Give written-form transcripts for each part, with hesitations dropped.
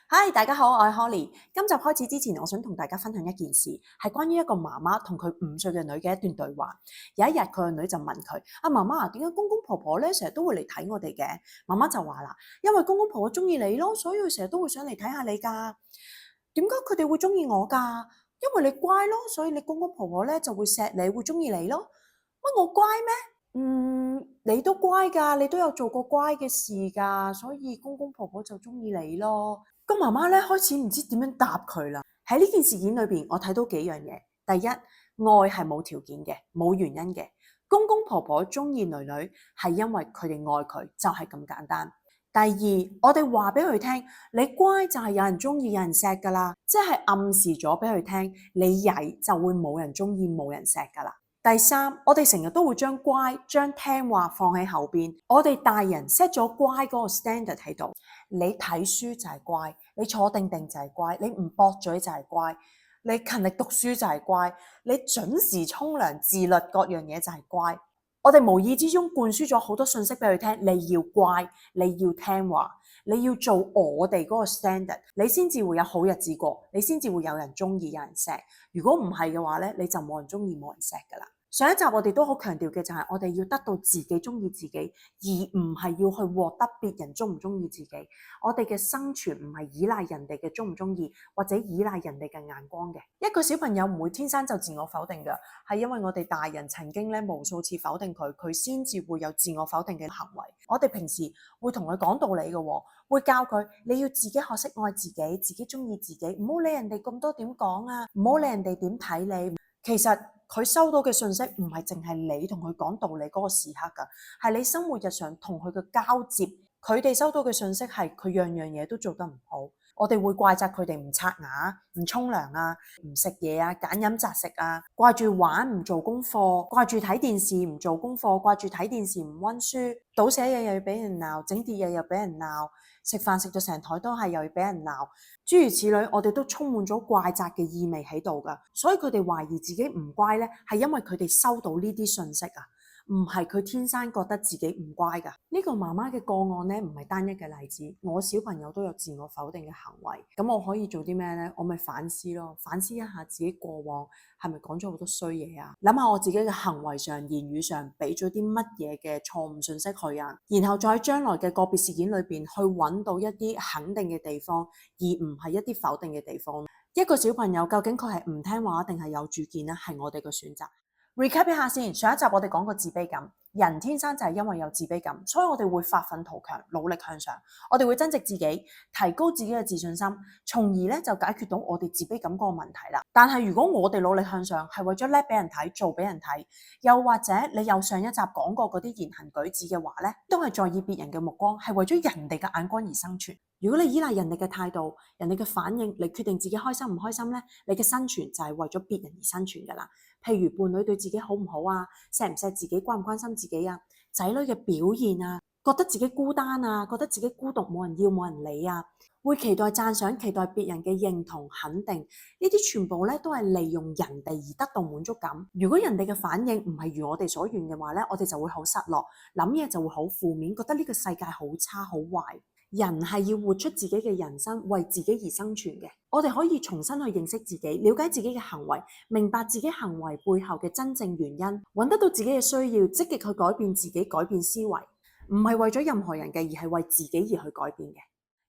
Hi，大家好，我係 Holly。今集開始之前，我想同大家分享一件事，係關於一個媽媽同佢5歲嘅女嘅一段對話。有一日，佢個女就問佢：媽媽，點解公公婆婆咧成日都會嚟睇我哋嘅？媽媽就話啦：因為公公婆婆中意你咯，所以佢成日都會想嚟睇下你㗎。點解佢哋會中意我㗎？因為你乖咯，所以你公公婆婆咧就會錫你，會中意你咯。乜我乖咩？你都乖㗎，你都有做過乖嘅事㗎，所以公公婆婆就中意你咯。個媽媽咧開始唔知點樣答佢啦。喺呢件事件裏邊，我睇到幾樣嘢。第一，愛係冇條件嘅，冇原因嘅。公公婆婆中意女女係因為佢哋愛佢，就係咁簡單。第二，我哋話俾佢聽，你乖就係有人中意，有人錫噶啦，即係暗示咗俾佢聽，你曳就會冇人中意，冇人錫噶啦。第三，我哋成日都會將乖、將聽話放喺後邊。我哋大人 set 咗乖嗰個 standard 喺度，你睇書就係乖，你坐定定就係乖，你唔駁嘴就係乖，你勤力讀書就係乖，你準時沖涼、自律各樣嘢就係乖。我哋無意之中灌輸咗好多信息俾佢聽，你要乖，你要聽話，你要做我哋嗰個 standard， 你先至會有好日子過，你先至會有人中意，有人錫。如果唔係嘅話咧，你就冇人中意，冇人錫噶啦。上一集我哋都好強調嘅就係我哋要得到自己中意自己，而唔係要去獲得別人中唔中意自己。我哋嘅生存唔係依賴人哋嘅中唔中意，或者依賴人哋嘅眼光嘅。一個小朋友唔會天生就自我否定嘅，係因為我哋大人曾經咧無數次否定佢，佢先至會有自我否定嘅行為。我哋平時會同佢講道理嘅，會教佢你要自己學識愛自己，自己中意自己，唔好理人哋咁多點講啊，唔好理人哋點睇你。其實佢收到嘅信息唔係淨係你同佢講道理嗰個時刻噶，係你生活日常同佢嘅交接，佢哋收到嘅信息係佢樣樣嘢都做得唔好。我哋會怪責佢哋唔刷牙、唔沖涼啊、唔食嘢啊、揀飲擇食啊，掛住玩唔做功課，掛住睇電視唔做功課，掛住睇電視唔溫書，倒寫嘢又要俾人鬧，整碟嘢又俾人鬧，食飯食到成台都係又要俾人鬧，諸如此類，我哋都充滿咗怪責嘅意味喺度噶，所以佢哋懷疑自己唔乖咧，係因為佢哋收到呢啲信息啊。唔係佢天生覺得自己唔乖㗎。呢個媽媽嘅個案咧，唔係單一嘅例子。我小朋友都有自我否定嘅行為，咁我可以做啲咩咧？我咪反思咯，反思一下自己過往係咪講咗好多衰嘢啊？諗下我自己嘅行為上、言語上俾咗啲乜嘢嘅錯誤信息佢啊，然後再喺將來嘅個別事件裏邊去揾到一啲肯定嘅地方，而唔係一啲否定嘅地方。一個小朋友究竟佢係唔聽話定係有主見咧？係我哋嘅選擇。recap 一下先，上一集我哋講過自卑感，人天生就係因為有自卑感，所以我哋會發奮圖強，努力向上，我哋會增值自己，提高自己嘅自信心，從而咧就解決到我哋自卑感嗰個問題啦。但係如果我哋努力向上係為咗叻俾人睇，做俾人睇，又或者你有上一集講過嗰啲言行舉止嘅話咧，都係在意別人嘅目光，係為咗人哋嘅眼光而生存。如果你依賴人哋嘅態度、人哋嘅反應嚟決定自己開心唔開心咧，你嘅生存就係為咗別人而生存噶啦。譬如伴侶對自己好唔好啊，錫唔錫自己，關唔關心自己啊，仔女嘅表現啊，覺得自己孤單啊，覺得自己孤獨冇人要冇人理啊，會期待讚賞，期待別人嘅認同肯定，呢啲全部咧都係利用人哋而得到滿足感。如果人哋嘅反應唔係如我哋所願嘅話咧，我哋就會好失落，諗嘢就會好負面，覺得呢個世界好差好壞。人係要活出自己嘅人生，為自己而生存嘅。我哋可以重新去認識自己，了解自己嘅行為，明白自己行為背後嘅真正原因，揾得到自己嘅需要，積極去改變自己，改變思維，唔係為咗任何人嘅，而係為自己而去改變嘅。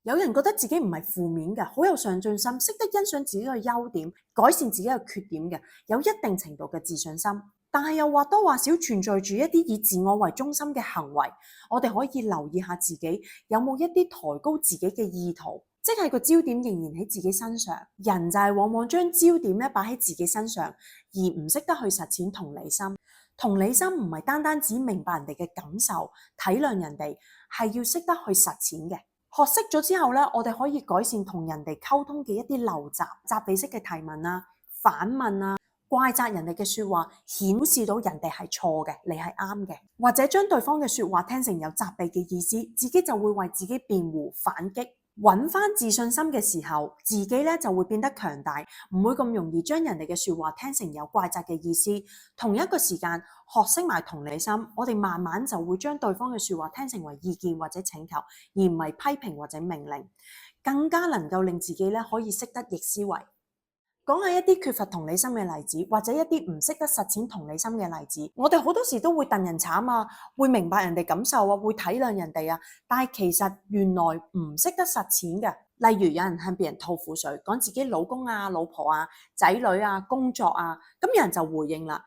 有人覺得自己唔係負面嘅，好有上進心，識得欣賞自己嘅優點，改善自己嘅缺點嘅，有一定程度嘅自信心。但係又或多或少存在住一啲以自我為中心嘅行為，我哋可以留意下自己有冇一啲抬高自己嘅意圖，即係個焦點仍然喺自己身上。人就係往往將焦點咧擺喺自己身上，而唔識得去實踐同理心。同理心唔係單單只明白人哋嘅感受，體諒人哋，係要識得去實踐嘅。學識咗之後咧，我哋可以改善同人哋溝通嘅一啲陋習，責備式嘅提問啊、反問啊、怪責人哋嘅說話，顯示到人哋係錯嘅，你係啱嘅，或者將對方嘅說話聽成有責備嘅意思，自己就會為自己辯護反擊。揾翻自信心嘅時候，自己咧就會變得強大，唔會咁容易將人哋嘅說話聽成有怪責嘅意思。同一個時間學識埋同理心，我哋慢慢就會將對方嘅說話聽成為意見或者請求，而唔係批評或者命令。更加能夠令自己咧可以識得逆思維。講下一啲缺乏同理心嘅例子，或者一啲唔識得實踐同理心嘅例子。我哋好多時都會戥人慘啊，會明白人哋感受啊，會體諒人哋啊，但係其實原來唔識得實踐嘅。例如有人向別人吐苦水，講自己老公啊、老婆啊、仔女啊、工作啊，咁有人就回應啦。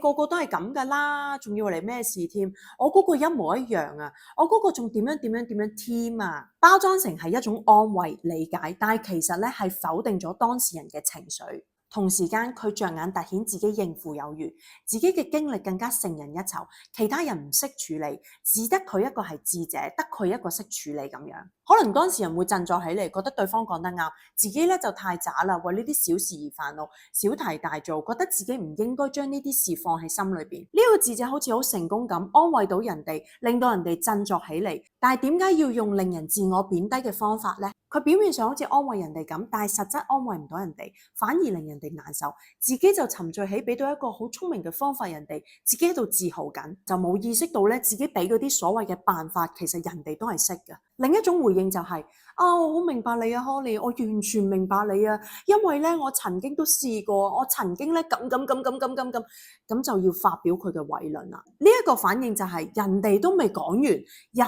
個個都係咁噶啦，仲要嚟咩事添？我嗰個一模一樣啊，我嗰個仲點樣添啊？包裝成係一種安慰理解，但係其實咧係否定咗當事人嘅情緒。同時間佢着眼凸顯自己應付有餘，自己嘅經歷更加勝人一籌，其他人唔識處理，只得佢一個係智者，得佢一個識處理咁樣。可能當事人會振作起嚟，覺得對方講得啱，自己咧就太渣啦，為呢啲小事而煩惱，小題大做，覺得自己唔應該將呢啲事放喺心裏邊。呢個智者好似好成功咁安慰到人哋，令到人哋振作起嚟。但係點解要用令人自我貶低嘅方法呢？佢表面上好似安慰人哋咁，但係實質安慰唔到人哋，反而令人哋難受，自己就沉醉起俾到一個好聰明嘅方法人哋，自己喺度自豪緊，就冇意識到咧自己俾嗰啲所謂嘅辦法，其實人哋都係識嘅。另一種回應就係我好明白你啊 Holly， 我完全明白你啊，因為咧我曾經都試過，我曾經咧咁就要發表佢嘅偉論啦。呢一個反應就係人哋都未講完，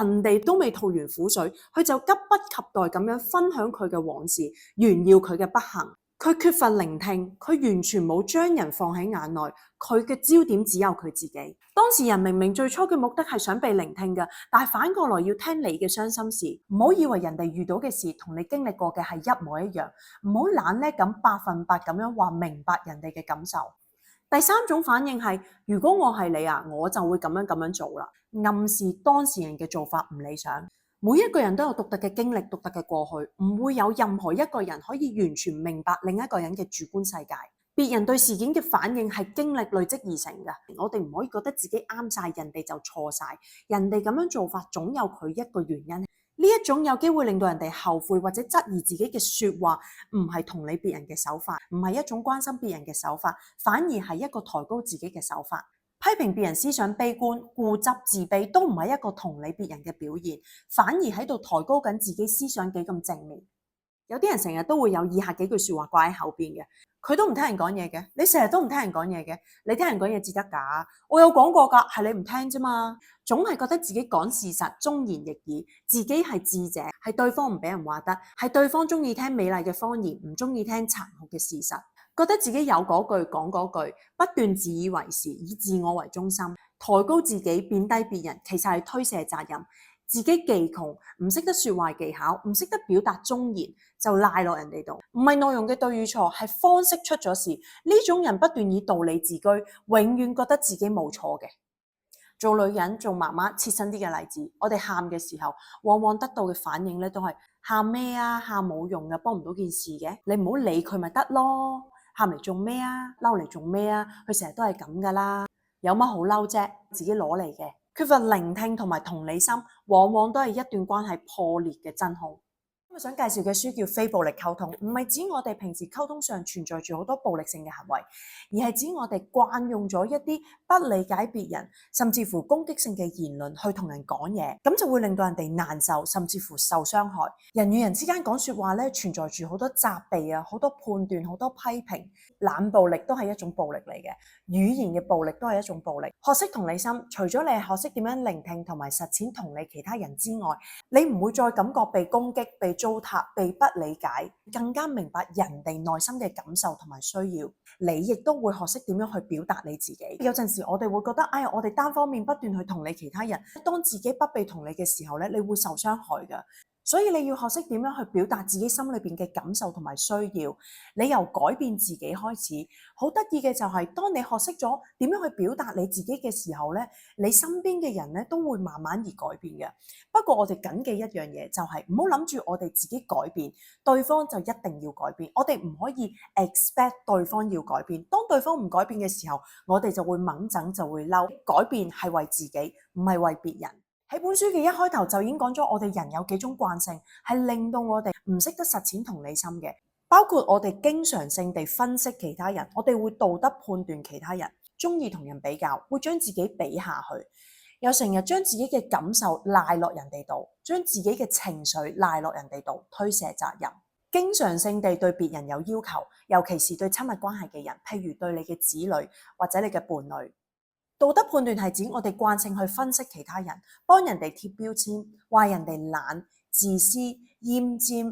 人哋都未吐完苦水，佢就急不及待咁樣分享佢嘅往事，炫耀佢嘅不幸。佢缺乏聆聽，佢完全冇將人放喺眼內，佢嘅焦點只有佢自己。當事人明明最初嘅目的係想被聆聽嘅，但係反過來要聽你嘅傷心事。唔好以為人哋遇到嘅事同你經歷過嘅係一模一樣，唔好懶叻咁100%咁樣話明白人哋嘅感受。第三種反應係，如果我係你啊，我就會咁樣做啦，暗示當事人嘅做法唔理想。每一個人都有獨特嘅經歷、獨特嘅過去，唔會有任何一個人可以完全明白另一個人嘅主觀世界。別人對事件嘅反應係經歷累積而成嘅，我哋唔可以覺得自己啱晒，人哋就錯晒。人哋咁樣做法總有佢一個原因。呢一種有機會令到人哋後悔或者質疑自己嘅說話，唔係同理別人嘅手法，唔係一種關心別人嘅手法，反而係一個抬高自己嘅手法。批評別人思想悲觀、固執、自卑，都唔係一個同理別人嘅表現，反而喺度抬高緊自己思想幾咁正面。有啲人成日都會有以下幾句說話掛喺口邊嘅，佢都唔聽人講嘢嘅，你成日都唔聽人講嘢嘅，你聽人講嘢至得㗎，我有講過㗎，係你唔聽啫嘛，總係覺得自己講事實，忠言逆耳，自己係智者，係對方唔俾人話得，係對方中意聽美麗嘅謊言，唔中意聽殘酷嘅事實。覺得自己有嗰句講嗰句，不斷自以為是，以自我為中心，抬高自己，貶低別人，其實係推卸責任。自己技窮，唔識得說話技巧，唔識得表達忠言，就賴落人哋度。唔係內容嘅對與錯，係方式出咗事。呢種人不斷以道理自居，永遠覺得自己冇錯嘅。做女人、做媽媽，切身啲嘅例子，我哋喊嘅時候，往往得到嘅反應咧，都係喊咩啊？喊冇用嘅，幫唔到件事嘅，你唔好理佢咪得咯。喊嚟做咩啊？嬲嚟做咩啊？佢成日都係咁噶啦，有乜好嬲啫？自己攞嚟嘅。缺乏聆聽同埋同理心，往往都係一段關係破裂嘅真兇。今日想介紹嘅書叫《非暴力溝通》，唔係指我哋平時溝通上存在住好多暴力性嘅行為，而係指我哋慣用咗一啲不理解別人，甚至乎攻擊性嘅言論去同人講嘢，咁就會令到人哋難受，甚至乎受傷害。人與人之間講說話咧，存在住好多責備啊，好多判斷，好多批評。冷暴力都係一種暴力嚟嘅，語言嘅暴力都係一種暴力。學識同理心，除咗你係學識點樣聆聽同埋實踐同理其他人之外，你唔會再感覺被攻擊、被糟蹋、被不理解，更加明白人哋內心嘅感受同埋需要。你亦都會學識點樣去表達你自己。有陣時我哋會覺得，哎呀，我哋單方面不斷去同理其他人，當自己不被同理嘅時候咧，你會受傷害㗎。所以你要學識點樣去表達自己心裏邊嘅感受同埋需要，你由改變自己開始。好得意嘅就係，當你學識咗點樣去表達你自己嘅時候咧，你身邊嘅人咧都會慢慢而改變嘅。不過我哋謹記一樣嘢，就係唔好諗住我哋自己改變，對方就一定要改變。我哋唔可以 expect 對方要改變。當對方唔改變嘅時候，我哋就會猛整，就會嬲。改變係為自己，唔係為別人。喺本書嘅一開頭就已經講咗，我哋人有幾種慣性係令到我哋唔識得實踐同理心嘅，包括我哋經常性地分析其他人，我哋會道德判斷其他人，中意同人比較，會將自己比下去。又成日將自己嘅感受賴落人哋度，將自己嘅情緒賴落人哋度，推卸責任，經常性地對別人有要求，尤其是對親密關係嘅人，譬如對你嘅子女或者你嘅伴侶。道德判斷係指我哋慣性去分析其他人，幫人哋貼標籤，話人哋懶、自私、奄尖、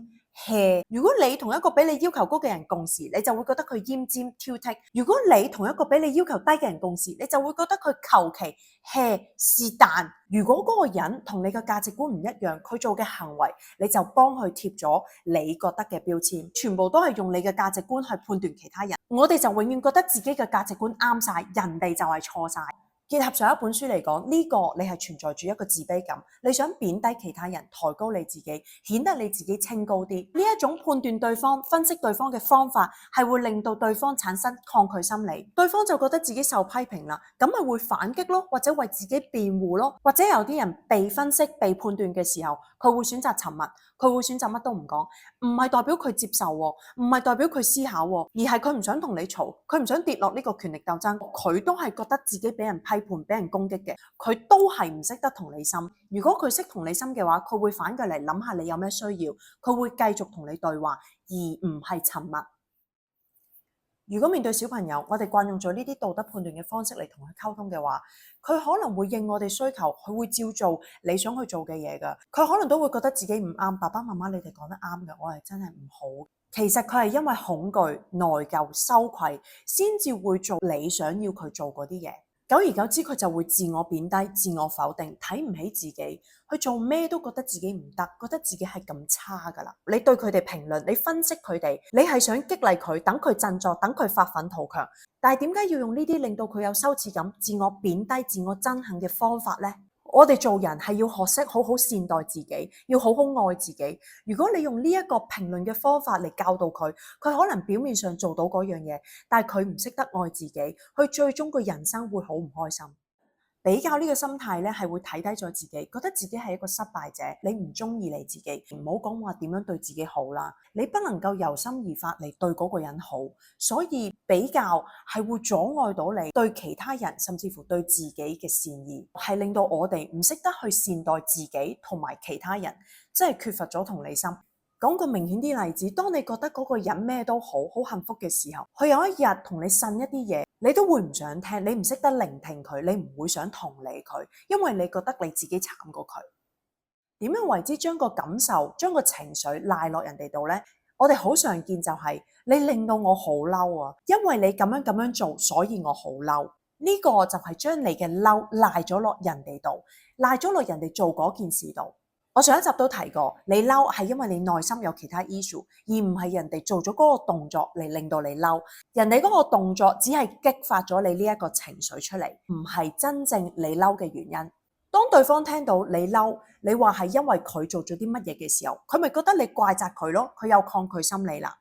hea。如果你同一個比你要求高嘅人共事，你就會覺得佢奄尖挑剔；如果你同一個比你要求低嘅人共事，你就會覺得佢求其 hea 是但。如果嗰個人同你嘅價值觀唔一樣，佢做嘅行為你就幫佢貼咗你覺得嘅標籤，全部都係用你嘅價值觀去判斷其他人。我哋就永遠覺得自己嘅價值觀啱晒，人哋就係錯晒。結合上一本書嚟講，呢個你係存在住一個自卑感，你想貶低其他人，抬高你自己，顯得你自己清高啲。呢一種判斷對方、分析對方嘅方法，係會令到對方產生抗拒心理，對方就覺得自己受批評啦，咁咪會反擊咯，或者為自己辯護咯，或者有啲人被分析、被判斷嘅時候，佢會選擇沉默，佢會選擇乜都唔講，唔係代表佢接受，唔係代表佢思考，而係佢唔想同你嘈，佢唔想跌落呢個權力鬥爭，佢都係覺得自己俾人批判、俾人攻擊嘅，佢都係唔識得同理心。如果佢識同理心嘅話，佢會反過嚟諗下你有咩需要，佢會繼續同你對話，而唔係沉默。如果面對小朋友，我哋慣用咗呢啲道德判斷嘅方式嚟同佢溝通嘅話，佢可能會應我哋需求，佢會照做你想去做嘅嘢㗎。佢可能都會覺得自己唔啱，爸爸媽媽你哋講得啱嘅，我係真係唔好。其實佢係因為恐懼、內疚、羞愧，先至會做你想要佢做嗰啲嘢。久而久之，佢就會自我貶低、自我否定，睇唔起自己，佢做咩都覺得自己唔得，覺得自己係咁差㗎啦。你對佢哋評論，你分析佢哋，你係想激勵佢，等佢振作，等佢發奮圖強。但係點解要用呢啲令到佢有羞恥感、自我貶低、自我憎恨嘅方法呢？我哋做人係要學識好好善待自己，要好好愛自己。如果你用呢一個評論嘅方法嚟教導佢，佢可能表面上做到嗰樣嘢，但係佢唔識得愛自己，佢最終個人生會好唔開心。比較呢個心態咧，係會睇低咗自己，覺得自己係一個失敗者，你唔中意你自己，唔好講話點樣對自己好啦，你不能夠由心而發嚟對嗰個人好，所以比較係會阻礙到你對其他人，甚至乎對自己嘅善意，係令到我哋唔識得去善待自己同埋其他人，即係缺乏咗同理心。講個明顯啲例子，當你覺得嗰個人咩都好，好幸福嘅時候，佢有一日同你呻一啲嘢，你都會唔想聽，你唔識得聆聽佢，你唔會想同理佢，因為你覺得你自己慘過佢。點樣為之將個感受、將個情緒賴落人哋度呢？我哋好常見就係你令到我好嬲啊，因為你咁樣做，所以我好嬲。呢個就係將你嘅嬲賴咗落人哋度，賴咗落人哋做嗰件事度。我上一集都提過，你嬲係因為你內心有其他 issue， 而唔係人哋做咗嗰個動作嚟令到你嬲。人哋嗰個動作只係激發咗你呢一個情緒出嚟，唔係真正你嬲嘅原因。當對方聽到你嬲，你話係因為佢做咗啲乜嘢嘅時候，佢咪覺得你怪責佢咯，佢有抗拒心理啦。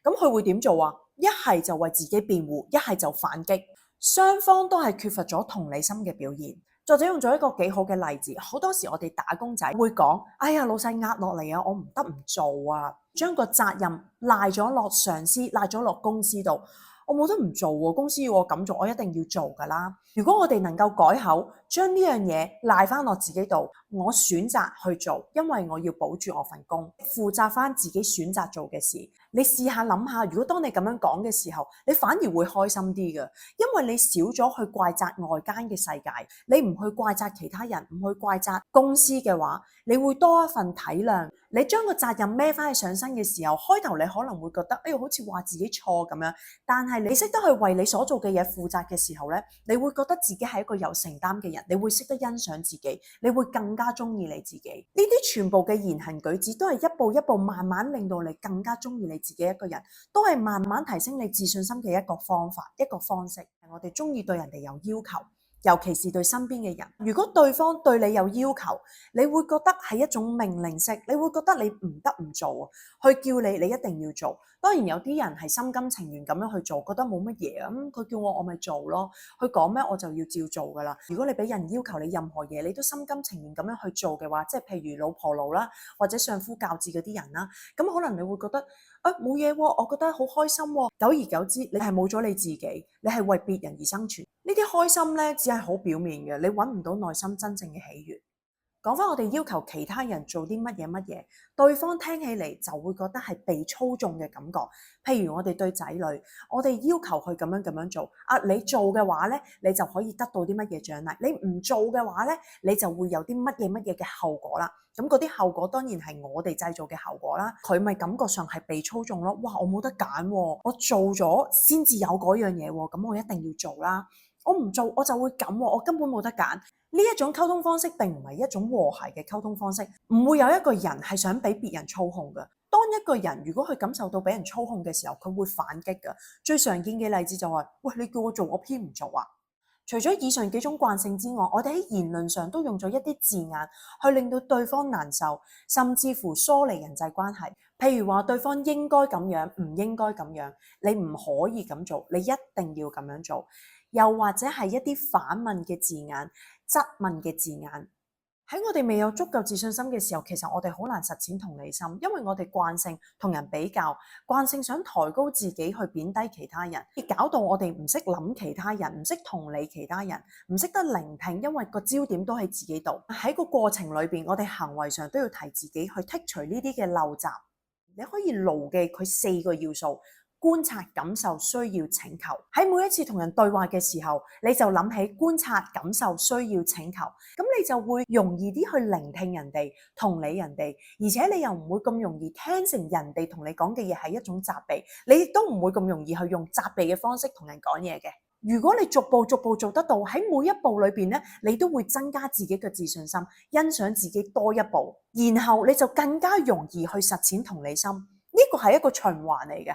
咁佢會點做啊？一係就為自己辯護，一係就反擊，雙方都係缺乏咗同理心嘅表現。作者用咗一個幾好嘅例子，好多時我哋打工仔會講：哎呀，老細壓落嚟啊，我唔得唔做啊，將個責任賴咗落上司，賴咗落公司度。我冇得唔做喎，公司要我咁做，我一定要做㗎啦。如果我哋能夠改口，將呢樣嘢賴翻落自己度，我選擇去做，因為我要保住我份工，負責翻自己選擇做嘅事。你試下諗下，如果當你咁樣講嘅時候，你反而會開心啲嘅，因為你少咗去怪責外間嘅世界，你唔去怪責其他人，唔去怪責公司嘅話，你會多一份體諒。你將個責任孭翻去上身嘅時候，開頭你可能會覺得，哎呀，好似話自己錯咁樣，但係你識得去為你所做嘅嘢負責嘅時候咧，你會覺得自己係一個有承擔嘅人，你會識得欣賞自己，你會更加中意你自己。呢啲全部嘅言行舉止都係一步一步慢慢令到你更加中意你自己一個人，都係慢慢提升你自信心嘅一個方法，一個方式。我哋中意對人哋有要求，尤其是對身邊嘅人。如果對方對你有要求，你會覺得係一種命令式，你會覺得你唔得唔做，去叫你一定要做。當然有啲人係心甘情願咁樣去做，覺得冇乜嘢，咁佢叫我咪做咯，佢講咩我就要照做噶啦。如果你俾人要求你任何嘢，你都心甘情願咁樣去做嘅話，即係譬如老婆奴啦，或者相夫教子嗰啲人啦，咁可能你會覺得冇嘢喎，我覺得好開心喎。久而久之，你係冇咗你自己，你係為別人而生存。呢啲開心咧，只係好表面嘅，你揾唔到內心真正嘅喜悅。講翻我哋要求其他人做啲乜嘢，對方聽起嚟就會覺得係被操縱嘅感覺。譬如我哋對仔女，我哋要求佢咁樣做，你做嘅話咧，你就可以得到啲乜嘢獎勵；你唔做嘅話咧，你就會有啲乜嘢嘅後果啦。咁嗰啲後果當然係我哋製造嘅後果啦。佢咪感覺上係被操縱咯。哇！我冇得揀喎，我做咗先至有嗰樣嘢喎，咁我一定要做啦。我唔做我就會咁喎，我根本冇得揀。呢一種溝通方式並唔係一種和諧嘅溝通方式，唔會有一個人係想俾別人操控嘅。當一個人如果佢感受到俾人操控嘅時候，佢會反擊嘅。最常見嘅例子就係，喂，你叫我做，我偏唔做啊！除咗以上幾種慣性之外，我哋喺言論上都用咗一啲字眼去令到對方難受，甚至乎疏離人際關係。譬如話對方應該咁樣，唔應該咁樣，你唔可以咁做，你一定要咁樣做。又或者係一啲反問嘅字眼、質問嘅字眼。喺我哋未有足夠自信心嘅時候，其實我哋好難實踐同理心，因為我哋慣性同人比較，慣性想抬高自己去貶低其他人，而搞到我哋唔識諗其他人，唔識同理其他人，唔識得聆聽，因為個焦點都喺自己度。喺個過程裏邊，我哋行為上都要提自己去剔除呢啲嘅陋習。你可以牢記佢4個要素。觀察、感受、需要、請求。喺每一次同人對話嘅時候，你就諗起觀察、感受、需要、請求，咁你就會容易啲去聆聽人哋、同理人哋，而且你又唔會咁容易聽成人哋同你講嘅嘢係一種責備，你亦都唔會咁容易去用責備嘅方式同人講嘢嘅。如果你逐步做得到，喺每一步裏邊咧，你都會增加自己嘅自信心，欣賞自己多一步，然後你就更加容易去實踐同理心。呢個係一個循環嚟嘅。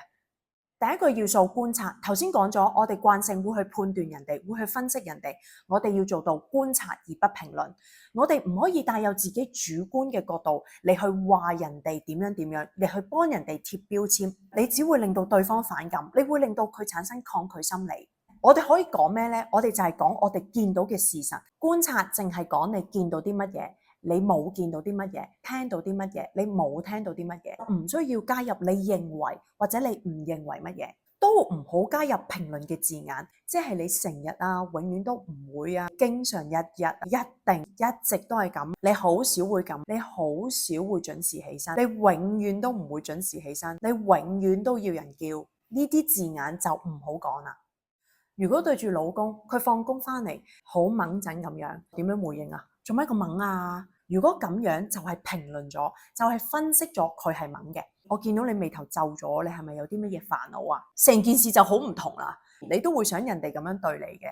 第一個要素觀察，頭先講咗，我哋慣性會去判斷人哋，會去分析人哋，我哋要做到觀察而不評論，我哋唔可以帶有自己主觀嘅角度嚟去話人哋點樣，嚟去幫人哋貼標籤，你只會令到對方反感，你會令到佢產生抗拒心理。我哋可以講咩呢？我哋就係講我哋見到嘅事實，觀察淨係講你見到啲乜嘢。你冇見到啲乜嘢，聽到啲乜嘢，你冇聽到啲乜嘢，唔需要加入你認為或者你唔認為乜嘢，都唔好加入評論嘅字眼，即係你成日啊，永遠都唔會啊，經常日日一定一直都係咁，你好少會咁，你好少會準時起身，你永遠都唔會準時起身，你永遠都要人叫，呢啲字眼就唔好講啦。如果對住老公，佢放工翻嚟好掹陣咁樣，點樣回應啊？做咩咁掹啊？如果咁樣就係評論咗，就係分析咗佢係掹嘅。我見到你眉頭皺咗，你係咪有啲乜嘢煩惱啊？成件事就好唔同啦，你都會想人哋咁樣對你嘅。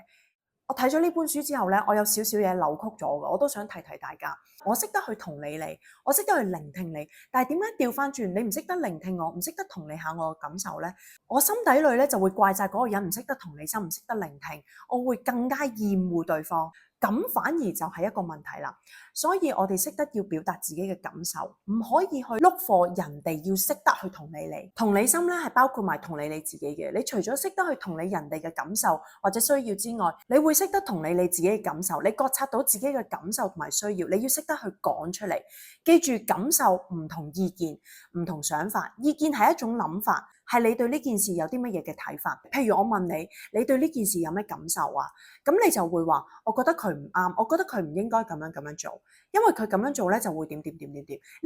我睇咗呢本書之後呢，我有少少嘢扭曲咗嘅，我都想提大家。我識得去同理你，我識得去聆聽你，但係點解調翻轉？你唔識得聆聽我，唔識得同理下我嘅感受呢？我心底裏呢就會怪晒嗰個人唔識得同理心，唔識得聆聽，我會更加厭惡對方。咁反而就係一個問題啦，所以我哋識得要表達自己嘅感受，唔可以去 look for 人哋要識得去同理你。同理心咧係包括埋同理你自己嘅。你除咗識得去同理人哋嘅感受或者需要之外，你會識得同理你自己嘅感受。你覺察到自己嘅感受同埋需要，你要識得去講出嚟。記住，感受唔同意見，唔同想法。意見係一種諗法，係你對呢件事有啲乜嘢嘅睇法。譬如我問你，你對呢件事有咩感受啊？咁你就會話，我覺得佢唔啱，我覺得佢唔應該咁樣做，因為佢咁樣做咧就會點。呢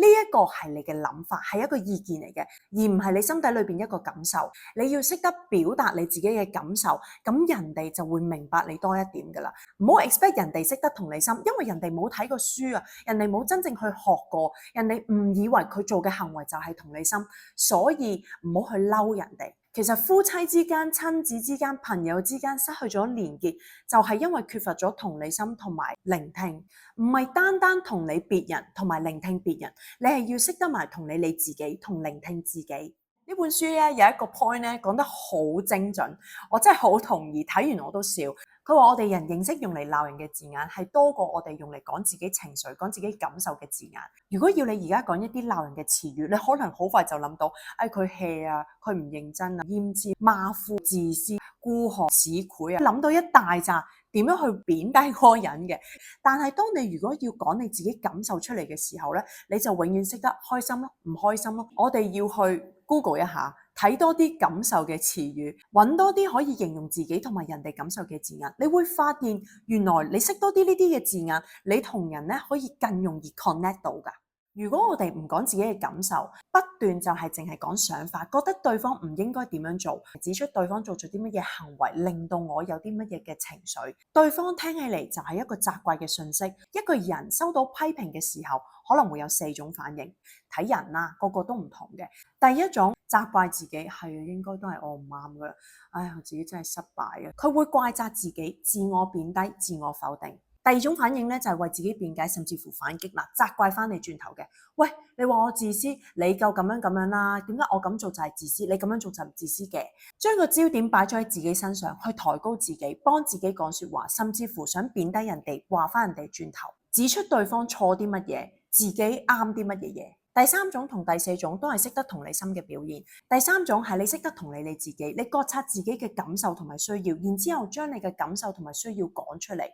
一個係你嘅諗法，係一個意見嚟嘅，而唔係你心底裏邊一個感受。你要識得表達你自己嘅感受，咁人哋就會明白你多一點噶啦。唔好 expect 人哋識得同理心，因為人哋冇睇過書啊，人哋冇真正去學過，人哋誤以為佢做嘅行為就係同理心，所以唔好去嬲人哋。其實夫妻之間、親子之間、朋友之間失去咗連結，就係因為缺乏咗同理心同埋聆聽，唔係單單同理別人同埋聆聽別人，你係要識得埋同理你自己同聆聽自己。呢本書咧有一個 point 咧講得好精準，我真係好同意，睇完我都笑。佢話我哋人認識用嚟鬧人嘅字眼係多過我哋用嚟講自己情緒、講自己感受嘅字眼。如果要你而家講一啲鬧人嘅詞語，你可能好快就諗到，佢 hea 啊，佢唔認真啊，厭尖、馬虎、自私、孤寒、市儈啊，諗到一大紮點樣去貶低嗰個人嘅。但係當你如果要講你自己感受出嚟嘅時候咧，你就永遠識得開心咯，唔開心咯。我哋要去 Google 一下睇多啲感受嘅詞語，揾多啲可以形容自己同埋人哋感受嘅字眼，你會發現原來你識多啲呢啲嘅字眼，你同人咧可以更容易 connect 到㗎。如果我哋唔講自己嘅感受，不斷就係淨係講想法，覺得對方唔應該點樣做，指出對方做咗啲乜嘢行為，令到我有啲乜嘢嘅情緒，對方聽起嚟就係一個責怪嘅訊息。一個人收到批評嘅時候，可能會有4種反應，睇人啦，個個都唔同嘅。第一種，責怪自己，係應該都係我唔啱㗎，唉，我自己真係失敗啊，佢會怪責自己，自我貶低，自我否定。第二種反應咧就係為自己辯解，甚至乎反擊啦，責怪翻你轉頭嘅。喂，你話我自私，你夠咁樣啦？點解我咁做就係自私，你咁樣做就唔自私嘅？將個焦點擺咗喺自己身上，去抬高自己，幫自己講說話，甚至乎想貶低人哋，話翻人哋轉頭，指出對方錯啲乜嘢，自己啱啲乜嘢嘢。第三種同第4種都係識得同理心嘅表現。第三種係你識得同理你自己，你覺察自己嘅感受同埋需要，然之後將你嘅感受同埋需要講出嚟，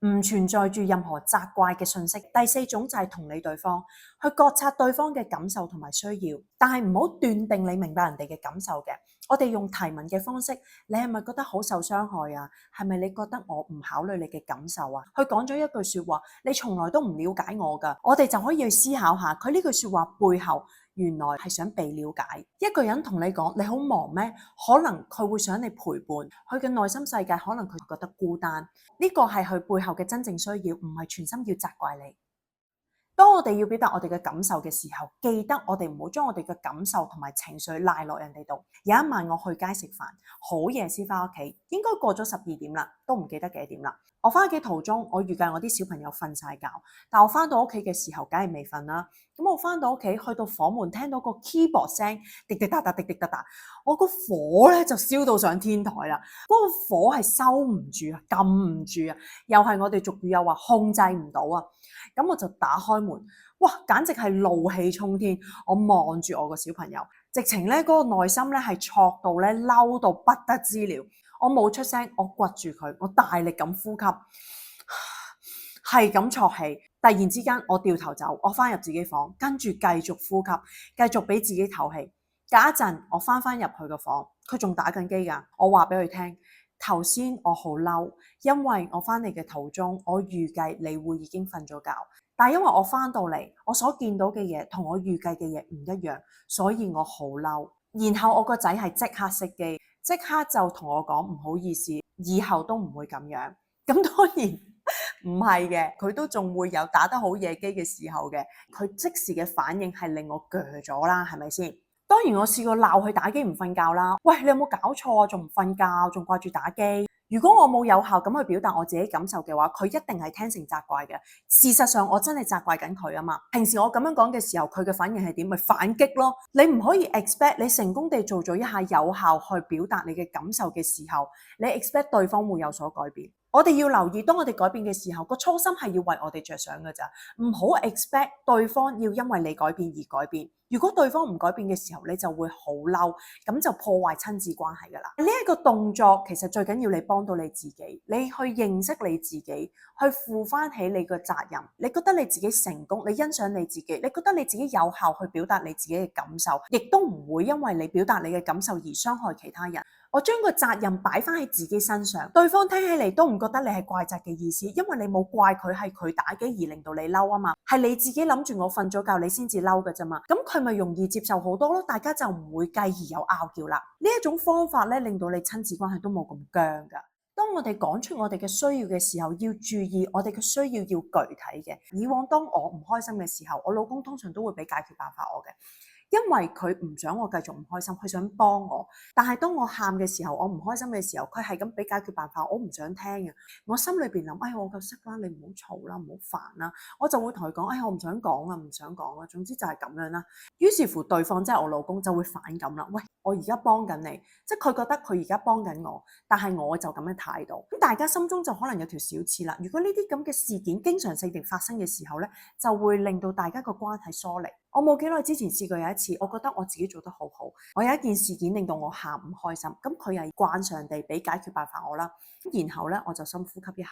唔存在住任何責怪嘅訊息。第4種就係同理對方，去覺察對方嘅感受同埋需要，但係唔好斷定你明白人哋嘅感受嘅。我哋用提問嘅方式，你係咪覺得好受傷害啊？係咪你覺得我唔考慮你嘅感受啊？佢講咗一句說話，你從來都唔了解我噶，我哋就可以去思考下，佢呢句說話背後原來係想被了解。一個人同你講你好忙咩？可能佢會想你陪伴，佢嘅內心世界可能佢覺得孤單，呢個係佢背後嘅真正需要，唔係全心要責怪你。當我哋要表達我哋嘅感受嘅時候，記得我哋唔好將我哋嘅感受同埋情緒賴落人哋度。有一晚我去街食飯，好夜先翻屋企，應該過咗12點啦，都唔記得幾點啦。我翻屋企途中，我預計我啲小朋友瞓晒覺，但我翻到屋企嘅時候，梗係未瞓啦。咁我翻到屋企，去到房門，聽到個 keyboard 聲，滴滴答答，滴滴答答，我個火咧就燒到上天台啦。嗰個火係收唔住啊，撳唔住啊，又係我哋俗語有話控制唔到啊。咁我就打開門，哇，簡直係怒氣沖天。我望住我個小朋友，直情咧嗰個內心咧係挫到咧嬲到不得之了。我冇出聲，我掘住佢，我大力咁呼吸，係咁啜氣。突然之間，我掉頭走，我翻入自己房，跟住繼續呼吸，繼續俾自己唞氣。隔一陣，我翻入去個房，佢仲打緊機㗎。我話俾佢聽，頭先我好嬲，因為我翻嚟嘅途中，我預計你會已經瞓咗覺，但係因為我翻到嚟，我所見到嘅嘢同我預計嘅嘢唔一樣，所以我好嬲。然後我個仔係即刻熄機，即刻就同我講唔好意思，以後都唔會咁樣。咁當然唔係嘅，佢都仲會有打得好夜機嘅時候嘅。佢即時嘅反應係令我鋸咗啦，係咪先？當然我試過鬧佢打機唔瞓覺啦。喂，你有冇搞錯啊？仲唔瞓覺，仲掛住打機？如果我冇有效咁去表達我自己感受嘅話，佢一定係聽成責怪嘅。事實上我真係責怪緊佢啊嘛。平時我咁樣講嘅時候，佢嘅反應係點？咪反擊咯。你唔可以 expect 你成功地做咗一下有效去表達你嘅感受嘅時候，你 expect 對方會有所改變。我哋要留意，當我哋改變嘅時候，個初心係要為我哋着想㗎咋，唔好 expect 對方要因為你改變而改變。如果對方唔改變嘅時候，你就會好嬲，咁就破壞親子關係㗎啦。呢一個動作其實最緊要你幫到你自己，你去認識你自己，去負翻起你個責任。你覺得你自己成功，你欣賞你自己，你覺得你自己有效去表達你自己嘅感受，亦都唔會因為你表達你嘅感受而傷害其他人。我將個責任擺翻喺自己身上，對方聽起嚟都唔覺得你係怪責嘅意思，因為你冇怪佢係佢打機而令到你嬲啊嘛，係你自己諗住我瞓咗覺你先至嬲㗎啫嘛，咁佢咪容易接受好多咯，大家就唔會繼而有拗撬啦。呢一種方法咧，令到你親子關係都冇咁僵噶。當我哋講出我哋嘅需要嘅時候，要注意我哋嘅需要要具體嘅。以往當我唔開心嘅時候，我老公通常都會俾解決辦法我嘅。因為佢唔想我繼續唔開心，佢想幫我。但係當我喊嘅時候，我唔開心嘅時候，佢係咁俾解決辦法，我唔想聽嘅。我心裏邊諗，我夠識啦，你唔好嘈啦，唔好煩啦。我就會同佢講，我唔想講啊，唔想講啊。總之就係咁樣啦。於是乎，對方即係我老公就會反感啦。喂，我而家幫緊你，即係佢覺得佢而家幫緊我，但係我就咁嘅態度。咁大家心中就可能有條小刺啦。如果呢啲咁嘅事件經常性地發生嘅時候咧，就會令到大家個關係疏離。我冇幾耐之前試過有一次，我覺得我自己做得好好，我有一件事件令到我喊唔開心，咁佢又慣常地俾解決辦法我啦，然後咧我就深呼吸一下，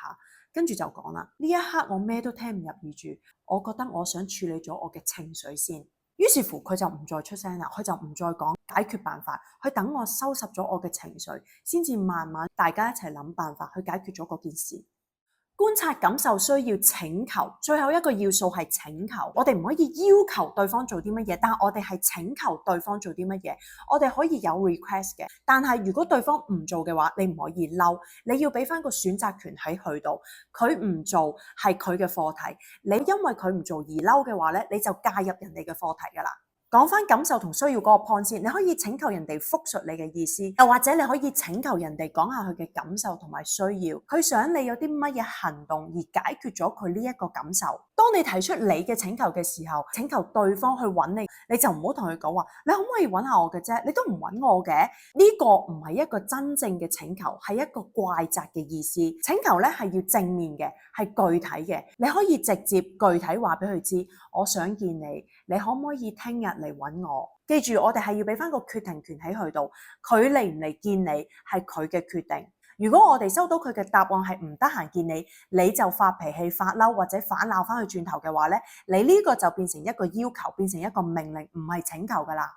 跟住就講啦，呢一刻我咩都聽唔入耳住，我覺得我想處理咗我嘅情緒先。於是乎佢就唔再出聲啦，佢就唔再講解解決辦法，去等我收拾咗我嘅情緒，先至慢慢大家一齊諗辦法去解決咗嗰件事。觀察感受需要請求，最後一個要素係請求。我哋唔可以要求對方做啲乜嘢，但我哋係請求對方做啲乜嘢。我哋可以有 request 嘅，但係如果對方唔做嘅話，你唔可以嬲，你要俾翻個選擇權喺佢度。佢唔做係佢嘅課題，你因為佢唔做而嬲嘅話咧，你就介入人哋嘅課題噶啦。講翻感受同需要嗰個 point 先，你可以請求人哋複述你嘅意思，又或者你可以請求人哋講下佢嘅感受同埋需要，佢想你有啲乜嘢行動而解決咗佢呢一個感受。當你提出你嘅請求嘅時候，請求對方去揾你，你就唔好同佢講話，你可唔可以揾下我嘅啫？你都唔揾我嘅，呢個唔係一個真正嘅請求，係一個怪責嘅意思。請求咧係要正面嘅，係具體嘅，你可以直接具體話俾佢知，我想見你，你可唔可以聽日嚟揾我？記住，我哋係要俾翻個決定權喺佢度，佢嚟唔嚟見你係佢嘅決定。如果我哋收到佢嘅答案係唔得閒見你，你就發脾氣、發嬲或者反鬧翻去轉頭嘅話咧，你呢個就變成一個要求，變成一個命令，唔係請求噶啦。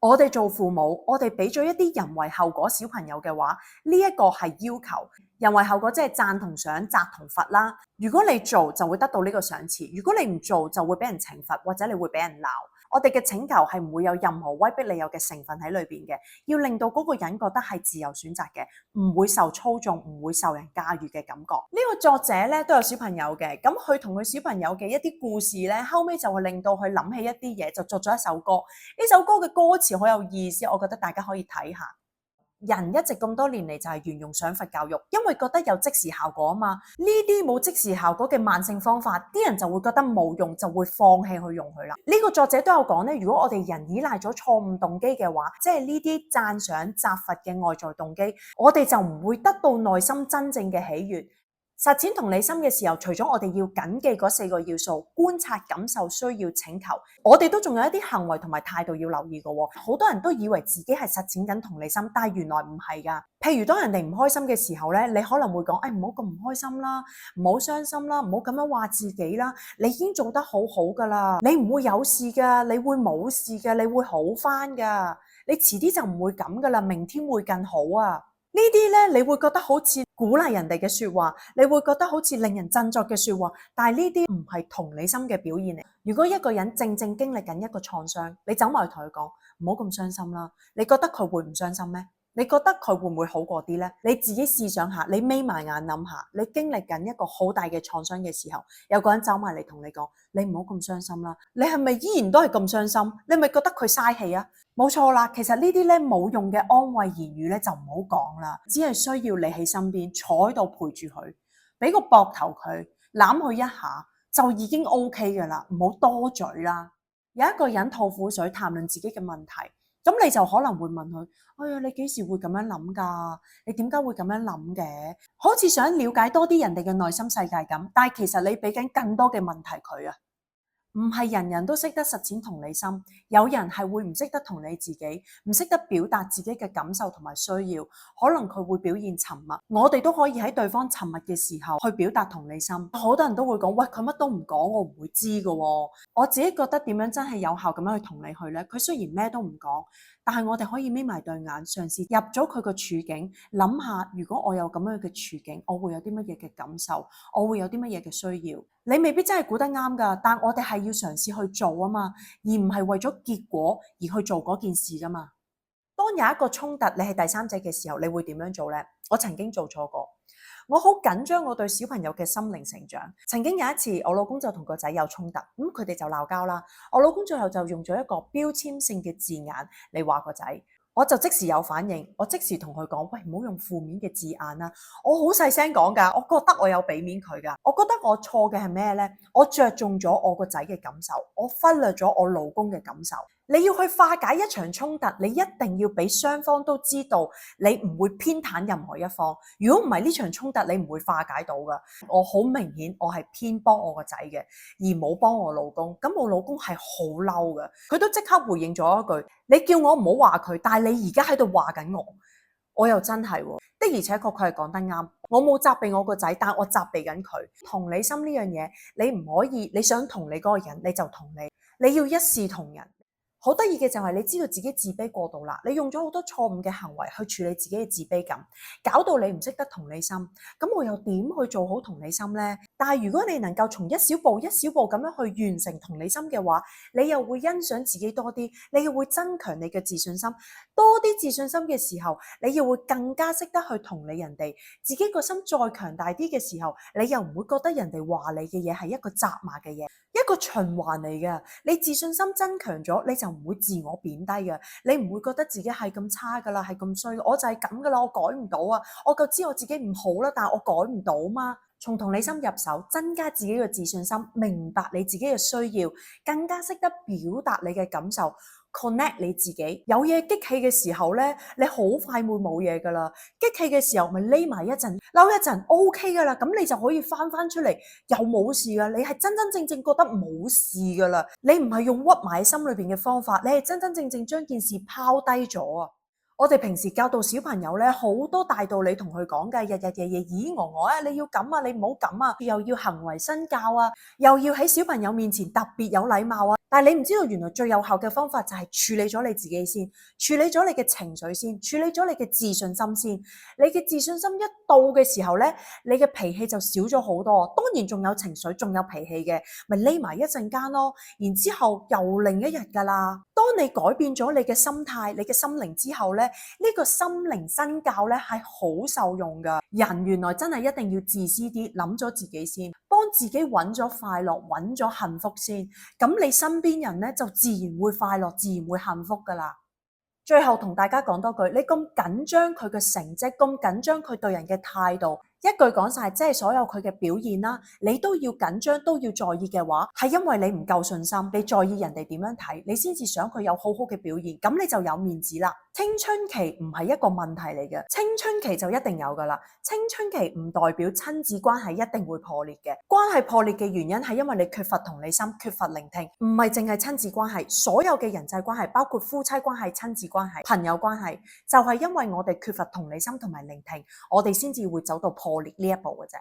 我哋做父母，我哋俾咗一啲人為後果小朋友嘅話，呢一個係要求。人為後果即係讚同賞、責同罰啦。如果你做就會得到呢個賞賜，如果你唔做就會俾人懲罰或者你會俾人鬧。我哋嘅請求係唔會有任何威逼利誘嘅成分喺裏邊嘅，要令到嗰個人覺得係自由選擇嘅，唔會受操縱，唔會受人駕馭嘅感覺。呢個作者咧都有小朋友嘅，咁佢同佢小朋友嘅一啲故事咧，後尾就會令到佢諗起一啲嘢，就作咗一首歌。呢首歌嘅歌詞好有意思，我覺得大家可以睇下。人一直咁多年嚟就係沿用賞罰教育，因為覺得有即時效果啊嘛。呢啲冇即時效果嘅慢性方法，啲人就會覺得冇用，就會放棄去用佢啦。呢個作者都有講咧，如果我哋人依賴咗錯誤動機嘅話，即係呢啲讚賞、責罰嘅外在動機，我哋就唔會得到內心真正嘅喜悅。實踐同理心嘅時候，除咗我哋要謹記嗰4個要素，觀察、感受、需要、請求，我哋都仲有一啲行為同埋態度要留意嘅。好多人都以為自己係實踐緊同理心，但係原來唔係噶。譬如當人哋唔開心嘅時候咧，你可能會講，唔好咁唔開心啦，唔好傷心啦，唔好咁樣話自己啦，你已經做得好好噶啦，你唔會有事噶，你會冇事噶，你會好翻噶，你遲啲就唔會咁噶啦，明天會更好啊。呢啲咧，你會覺得好似鼓勵人哋嘅說話，你會覺得好似令人振作嘅說話，但係呢啲唔係同理心嘅表現嚟。如果一個人正正經歷緊一個創傷，你走埋去同佢講，唔好咁傷心啦，你覺得佢會唔傷心咩？你覺得佢會唔會好過啲呢？你自己試想下，你眯埋眼諗下，你經歷緊一個好大嘅創傷嘅時候，有個人走埋嚟同你講，你唔好咁傷心啦，你係咪依然都係咁傷心？你係咪覺得佢嘥氣啊？冇錯啦，其實呢啲咧冇用嘅安慰言語咧就唔好講啦，只係需要你喺身邊坐喺度陪住佢，俾個膊頭佢攬佢一下就已經 OK 噶啦，唔好多嘴啦。有一個人吐苦水談論自己嘅問題，咁你就可能會問佢，哎呀，你幾時會咁樣諗噶？你點解會咁樣諗嘅？好似想了解多啲人哋嘅內心世界咁，但係其實你俾緊更多嘅問題佢啊。唔係人人都識得實踐同理心，有人係會唔識得同理自己，唔識得表達自己嘅感受同埋需要，可能佢會表現沉默。我哋都可以喺對方沉默嘅時候去表達同理心。好多人都會講，喂，佢乜都唔講，我唔會知㗎喎。我自己覺得點樣真係有效咁樣去同理佢呢？佢雖然咩都唔講，但係我哋可以眯埋對眼，嘗試入咗佢個處境，諗下如果我有咁樣嘅處境，我會有啲乜嘢嘅感受，我會有啲乜嘢嘅需要。你未必真係估得啱㗎，但我哋係要嘗試去做啊嘛，而唔係為咗結果而去做嗰件事㗎嘛。當有一個衝突，你係第三者嘅時候，你會點樣做呢？我曾經做錯過，我好緊張我對小朋友嘅心靈成長。曾經有一次，我老公就同個仔有衝突，咁佢哋就鬧交啦。我老公最後就用咗一個標籤性嘅字眼嚟話個仔。我就即時有反應，我即時同佢講，喂，唔好用負面嘅字眼啦。我好細聲講㗎，我覺得我有俾面佢㗎。我覺得我錯嘅係咩呢？我着重咗我個仔嘅感受，我忽略咗我老公嘅感受。你要去化解一場衝突，你一定要俾雙方都知道，你唔會偏袒任何一方。如果唔係呢場衝突，你唔會化解到㗎。我好明顯，我係偏幫我個仔嘅，而冇幫我老公。咁我老公係好嬲㗎，佢都即刻回應咗一句：你叫我唔好話佢，但係你而家喺度話緊我。我又真係喎，的而且確佢係講得啱。我冇責備我個仔，但我責備緊佢。同理心呢樣嘢，你唔可以，你想同理嗰個人，你就同理，你要一視同仁。好得意嘅就係你知道自己自卑過度啦，你用咗好多錯誤嘅行為去處理自己嘅自卑感，搞到你唔識得同理心。咁我又點去做好同理心呢？但係如果你能夠從一小步一小步咁樣去完成同理心嘅話，你又會欣賞自己多啲，你又會增強你嘅自信心。多啲自信心嘅時候，你又會更加識得去同理人哋。自己個心再強大啲嘅時候，你又唔會覺得人哋話你嘅嘢係一個責罵嘅嘢。一個循環嚟嘅，你自信心增強咗，你就唔會自我貶低嘅，你唔會覺得自己係咁差噶啦，係咁衰，我就係咁噶啦，我改唔到啊，我就知我自己唔好啦，但係我改唔到嘛。從同理心入手，增加自己嘅自信心，明白你自己嘅需要，更加識得表達你嘅感受。connect 你自己，有嘢激氣嘅時候咧，你好快會冇嘢噶啦。激氣嘅時候咪匿埋一陣，嬲一陣 OK 噶啦，咁你就可以翻出嚟，又冇事噶。你係真真正正覺得冇事噶啦，你唔係用屈埋喺心裏邊嘅方法，你係真真正正將件事拋低咗啊！我哋平時教導小朋友咧，好多大道理同佢講嘅，日日夜夜咦我啊，你要咁啊，你唔好咁啊，又要行為身教啊，又要喺小朋友面前特別有禮貌啊。但係你唔知道，原來最有效嘅方法就係處理咗你自己先，處理咗你嘅情緒先，處理咗你嘅自信心先。你嘅自信心一到嘅時候咧，你嘅脾氣就少咗好多。當然仲有情緒，仲有脾氣嘅，咪匿埋一陣間咯。然之後又另一日噶啦。當你改變咗你嘅心態、你嘅心靈之後咧，呢個心靈身教咧係好受用噶。人原來真係一定要自私啲，諗咗自己先，幫自己揾咗快樂，揾咗幸福先。咁你身邊人咧就自然會快樂，自然會幸福噶啦。最後同大家講多句，你咁緊張佢嘅成績，咁緊張佢對人嘅態度，一句講晒，即係所有佢嘅表現啦，你都要緊張，都要在意嘅話，係因為你唔夠信心，你在意人哋點樣睇，你先至想佢有好好嘅表現，咁你就有面子啦。青春期唔係一個問題嚟嘅，青春期就一定有噶啦。青春期唔代表親子關係一定會破裂嘅，關係破裂嘅原因係因為你缺乏同理心，缺乏聆聽，唔係淨係親子關係，所有嘅人際關係，包括夫妻關係、親子關係、朋友關係，就係因為我哋缺乏同理心同埋聆聽，我哋先至會走到破裂呢一步嘅啫。